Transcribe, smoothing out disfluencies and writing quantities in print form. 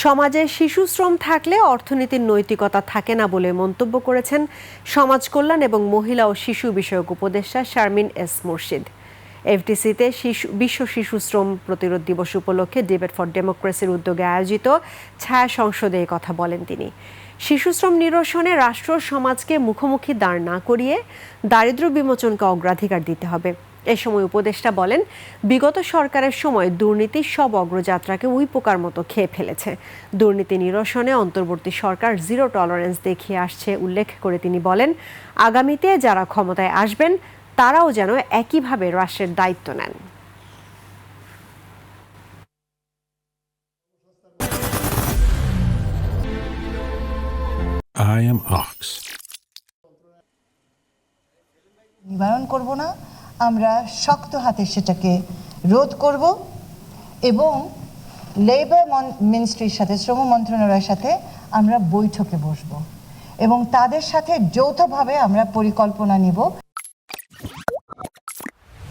সমাজে শিশু শ্রম থাকলে অর্থনীতির নৈতিকতা থাকে না বলে মন্তব্য করেছেন সমাজ কল্যাণ এবং মহিলা ও শিশু বিষয়ক উপদেষ্টা শারমিন এস মুর্শিদ। এফডিসিতে বিশ্ব শিশু শ্রম প্রতিরোধ দিবস উপলক্ষে ডিবেট ফর ডেমোক্রেসির উদ্যোগে আয়োজিত ছায়া সংসদে এই কথা বলেন তিনি। শিশু শ্রম নিরসনে রাষ্ট্র সমাজকে মুখোমুখি দাঁড় না করিয়ে দারিদ্র্য বিমোচনকে অগ্রাধিকার দিতে হবে। এ সময় উপদেষ্টা বলেন, বিগত সরকারের সময় দুর্নীতি সব অগ্রযাত্রাকে উই পোকার মতো খেয়ে ফেলেছে। দুর্নীতি নিরসনে অন্তর্বর্তী সরকার জিরো টলারেন্স দেখিয়ে আসছে উল্লেখ করে তিনি বলেন, আগামীতে যারা ক্ষমতায় আসবেন তারাও যেন একইভাবে রাষ্ট্রের দায়িত্ব নেন। I am Ox. নিবারণ করব না, আমরা শক্ত হাতে সেটাকে রোধ করব এবং লেবার মিনিস্ট্রির সাথে, শ্রম মন্ত্রণালয়ের সাথে আমরা বৈঠকে বসবো এবং তাদের সাথে যৌথভাবে আমরা পরিকল্পনা নিব।